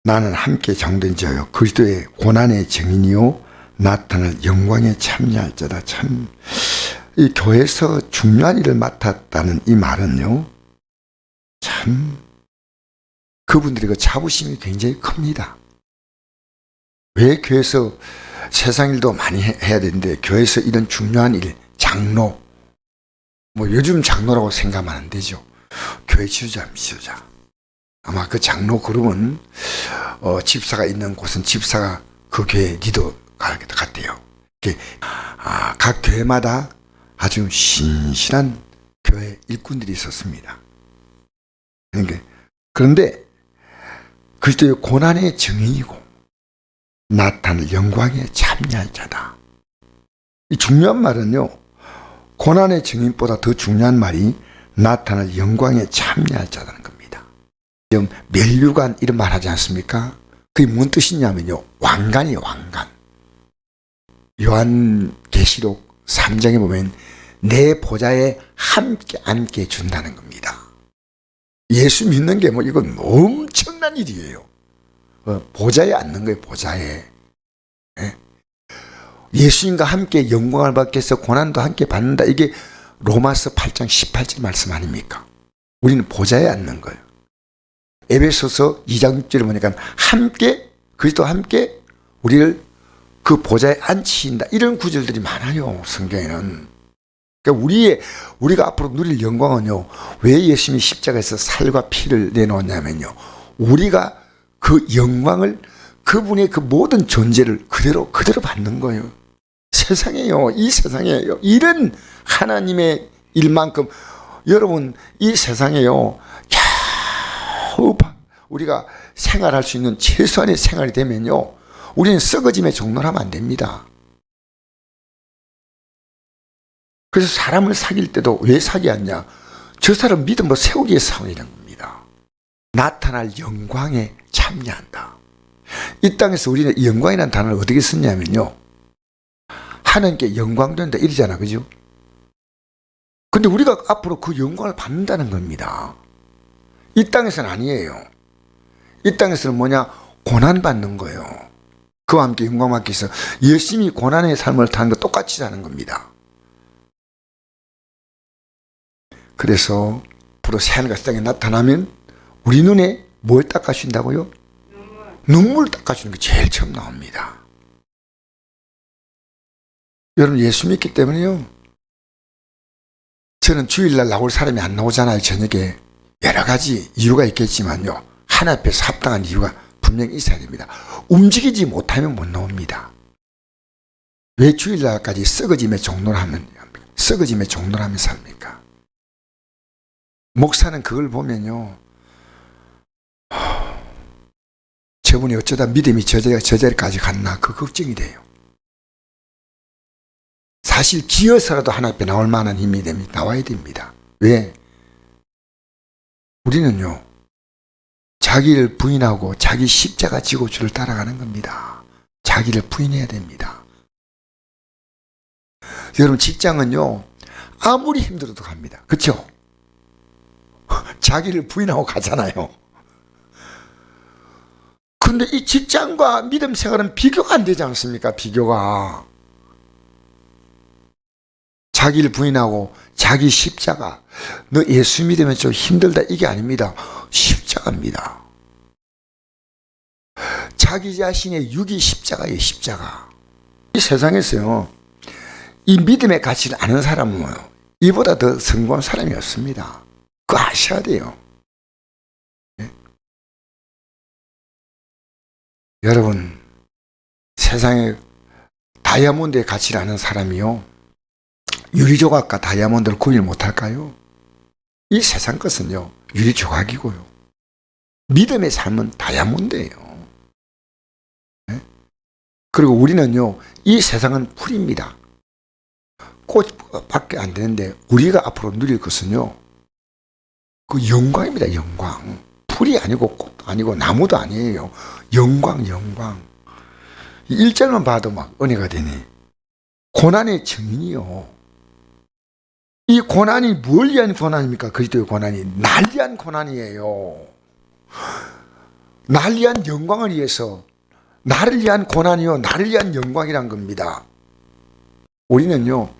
나는 함께 장된 자요 그리스도의 고난의 증인이요 나타날 영광에 참여할 자다. 참, 이 교회에서 중요한 일을 맡았다는 이 말은요, 참 그분들의 그 자부심이 굉장히 큽니다. 왜 교회에서 세상 일도 많이 해야 되는데 교회에서 이런 중요한 일, 장로, 뭐 요즘 장로라고 생각하면 안 되죠. 교회 지도자. 아마 그 장로 그룹은 집사가 있는 곳은 집사가 그 교회 리더가 같대요. 각 교회마다 아주 신실한 교회 일꾼들이 있었습니다. 그런데 그리스도의 고난의 증인이고 나타날 영광에 참여할 자다. 이 중요한 말은요, 고난의 증인보다 더 중요한 말이 나타날 영광에 참여할 자라는 겁니다. 지금 멸류관 이런 말 하지 않습니까? 그게 무슨 뜻이냐면요, 왕관이에요, 왕관. 요한계시록 3장에 보면 내 보좌에 함께 앉게 준다는 겁니다. 예수 믿는 게 뭐 이건 엄청난 일이에요. 보좌에 앉는 거예요, 보좌에. 예수님과 함께 영광을 받게 해서 고난도 함께 받는다. 이게 로마서 8장 18절 말씀 아닙니까? 우리는 보좌에 앉는 거예요. 에베소서 2장 6절에 보니까 함께, 그리스도와 함께 우리를 그 보좌에 앉히신다. 이런 구절들이 많아요, 성경에는. 그러니까 우리가 앞으로 누릴 영광은요, 왜 예수님이 십자가에서 살과 피를 내놓았냐면요, 우리가 그 영광을, 그분의 그 모든 존재를 그대로 받는 거예요. 세상에요, 이 세상에요, 이런 하나님의 일만큼, 여러분, 이 세상에요, 겨우 우리가 생활할 수 있는 최소한의 생활이 되면요, 우리는 썩어짐에 종노하면 안 됩니다. 그래서 사람을 사귈 때도 왜 사귀었냐? 저 사람 믿음으로 세우기 위해서 사귀는 겁니다. 나타날 영광에 참여한다. 이 땅에서 우리는 이 영광이라는 단어를 어떻게 썼냐면요, 하나님께 영광된다 이러잖아, 그죠? 근데 우리가 앞으로 그 영광을 받는다는 겁니다. 이 땅에서는 아니에요. 이 땅에서는 뭐냐? 고난받는 거예요. 그와 함께 영광 받기 위해서 열심히 고난의 삶을 타는 거 똑같이 사는 겁니다. 그래서 앞으로 새하늘과 땅에 나타나면 우리 눈에 뭘 닦아준다고요? 눈물 닦아주는 게 제일 처음 나옵니다. 여러분, 예수 믿기 때문에요, 저는 주일날 나올 사람이 안 나오잖아요, 저녁에. 여러 가지 이유가 있겠지만요, 하나 앞에서 합당한 이유가 분명히 있어야 됩니다. 움직이지 못하면 못 나옵니다. 왜 주일날까지 썩어짐의 종로를 하면 삽니까? 목사는 그걸 보면요, 저분이 어쩌다 믿음이 저 자리까지 갔나, 그 걱정이 돼요. 사실 기어서라도 하나 앞에 나올 만한 힘이 나와야 됩니다. 왜? 우리는요, 자기를 부인하고 자기 십자가 지고 주를 따라가는 겁니다. 자기를 부인해야 됩니다. 여러분, 직장은요, 아무리 힘들어도 갑니다. 그렇죠? 자기를 부인하고 가잖아요. 근데 이 직장과 믿음 생활은 비교가 안 되지 않습니까? 비교가. 자기를 부인하고 자기 십자가. 너 예수 믿으면 좀 힘들다, 이게 아닙니다. 십자가입니다. 자기 자신의 육이 십자가예요, 십자가. 이 세상에서요, 이 믿음의 가치를 아는 사람은 이보다 더 성공한 사람이 없습니다. 그거 아셔야 돼요. 네? 여러분, 세상에 다이아몬드의 가치를 아는 사람이요, 유리조각과 다이아몬드를 구별 못할까요? 이 세상 것은요, 유리조각이고요, 믿음의 삶은 다이아몬드예요. 네? 그리고 우리는요, 이 세상은 풀입니다. 꽃밖에 안 되는데 우리가 앞으로 누릴 것은요, 그 영광입니다. 영광. 풀이 아니고 꽃도 아니고 나무도 아니에요. 영광. 1절만 봐도 막 은혜가 되네. 고난의 증인이요. 이 고난이 뭘 위한 고난입니까? 그리스도의 고난이 날 위한 고난이에요. 나를 위한 영광을 위해서, 나를 위한 고난이요 나를 위한 영광이란 겁니다. 우리는요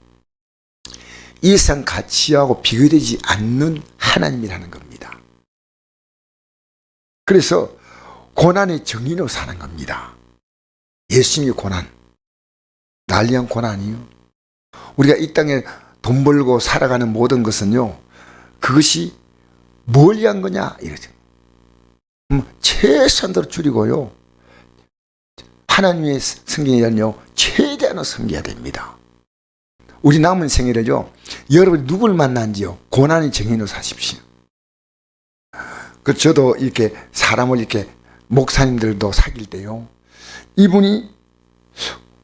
이 세상 가치하고 비교되지 않는 하나님이라는 겁니다. 그래서 고난의 정의로 사는 겁니다. 예수님의 고난, 나를 위한 고난이요. 우리가 이 땅에 돈 벌고 살아가는 모든 것은요, 그것이 뭘 위한 거냐 이러죠. 최선으로 줄이고요, 하나님의 성경에는요 최대한으로 섬겨야 됩니다. 우리 남은 생애를요, 여러분이 누굴 만난지요 고난의 정의로 사십시오. 저도 이렇게 사람을 이렇게 목사님들도 사귈 때요, 이분이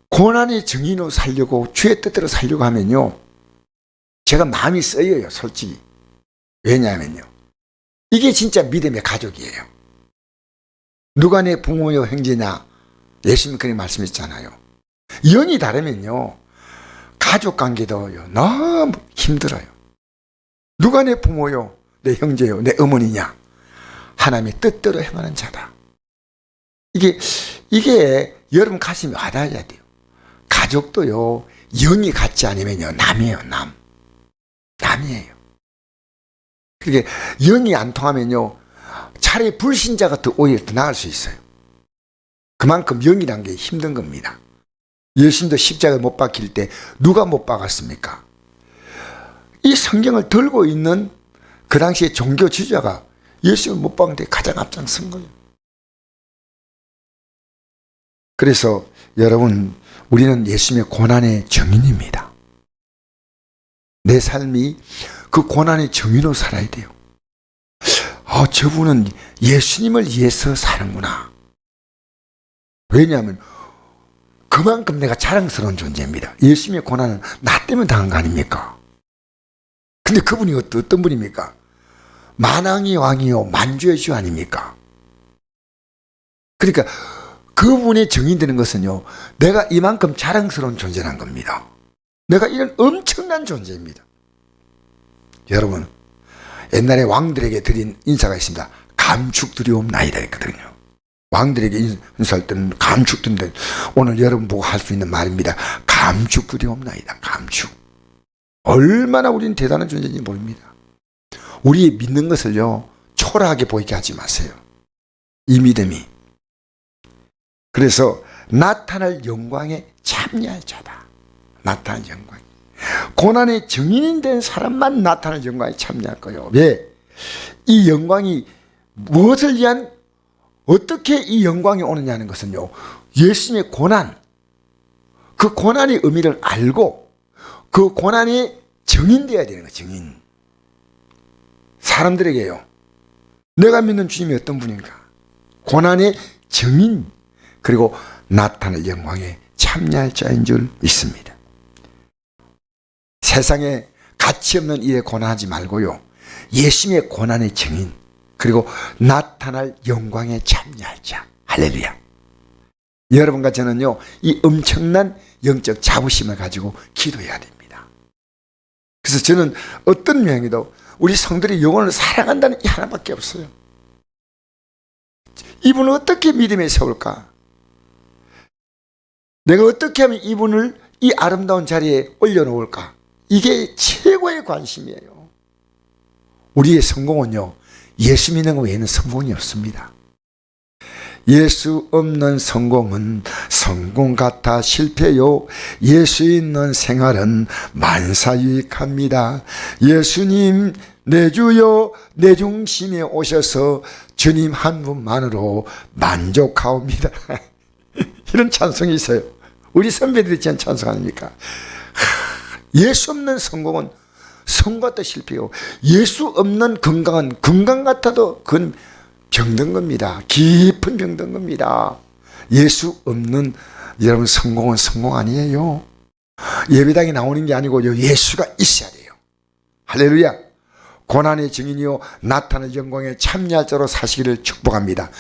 고난의 정의로 살려고 주의 뜻대로 살려고 하면요 제가 마음이 쓰여요, 솔직히. 왜냐하면요 이게 진짜 믿음의 가족이에요. 누가 내 부모요 형제냐, 예수님 그렇게 말씀했잖아요. 영이 다르면요 가족관계도 너무 힘들어요. 누가 내 부모요, 내 형제요, 내 어머니냐, 하나님의 뜻대로 행하는 자다. 이게 여러분 가슴에 와닿아야 돼요. 가족도요 영이 같지 않으면요 남이에요. 남이에요. 그게 영이 안 통하면요 차라리 불신자가 오히려 더 나을 수 있어요. 그만큼 영이란 게 힘든 겁니다. 예수님도 십자가에 못 박힐 때 누가 못 박았습니까? 이 성경을 들고 있는 그 당시에 종교 지도자가 예수님을 못 박은 데 가장 앞장선 거예요. 그래서 여러분, 우리는 예수님의 고난의 증인입니다. 내 삶이 그 고난의 증인으로 살아야 돼요. 저분은 예수님을 위해서 사는구나. 왜냐하면 그만큼 내가 자랑스러운 존재입니다. 예수님의 고난은 나 때문에 당한 거 아닙니까? 근데 그분이 어떤 분입니까? 만왕의 왕이요 만주의 주 아닙니까? 그러니까 그분의 증인되는 것은요 내가 이만큼 자랑스러운 존재란 겁니다. 내가 이런 엄청난 존재입니다. 여러분, 옛날에 왕들에게 드린 인사가 있습니다. 감축드리옵나이다 했거든요. 왕들에게 인사할 때는 감축드린다. 오늘 여러분 보고 할 수 있는 말입니다. 감축드리옵나이다. 감축. 얼마나 우리는 대단한 존재인지 모릅니다. 우리 믿는 것을요 초라하게 보이게 하지 마세요. 이 믿음이. 그래서 나타날 영광에 참여할 자다. 나타날 영광. 고난의 증인이 된 사람만 나타날 영광에 참여할 거예요. 왜? 이 영광이 무엇을 위한, 어떻게 이 영광이 오느냐는 것은요 예수님의 고난, 그 고난의 의미를 알고 그 고난이 증인되어야 되는 거예요. 증인. 사람들에게요 내가 믿는 주님이 어떤 분인가, 고난의 증인, 그리고 나타날 영광에 참여할 자인 줄 믿습니다. 세상에 가치 없는 일에 고난하지 말고요 예수님의 고난의 증인, 그리고 나타날 영광에 참여할 자. 할렐루야. 여러분과 저는요 이 엄청난 영적 자부심을 가지고 기도해야 됩니다. 그래서 저는 어떤 명의도 우리 성들이 영혼을 사랑한다는 이 하나밖에 없어요. 이분을 어떻게 믿음에 세울까? 내가 어떻게 하면 이분을 이 아름다운 자리에 올려놓을까? 이게 최고의 관심이에요. 우리의 성공은요 예수 믿는 것 외에는 성공이 없습니다. 예수 없는 성공은 성공 같아 실패요. 예수 있는 생활은 만사유익합니다. 예수님 내 주여 내 중심에 오셔서 주님 한 분만으로 만족하옵니다. 이런 찬송이 있어요. 우리 선배들이 지은 찬송 아닙니까? 예수 없는 성공은 성공 같아 실패요. 예수 없는 건강은 건강 같아도 그건 병든 겁니다. 깊은 병든 겁니다. 예수 없는 여러분 성공은 성공 아니에요. 예배당에 나오는 게 아니고요 예수가 있어야 돼요. 할렐루야. 고난의 증인이요 나타나는 영광에 참여할 자로 사시기를 축복합니다.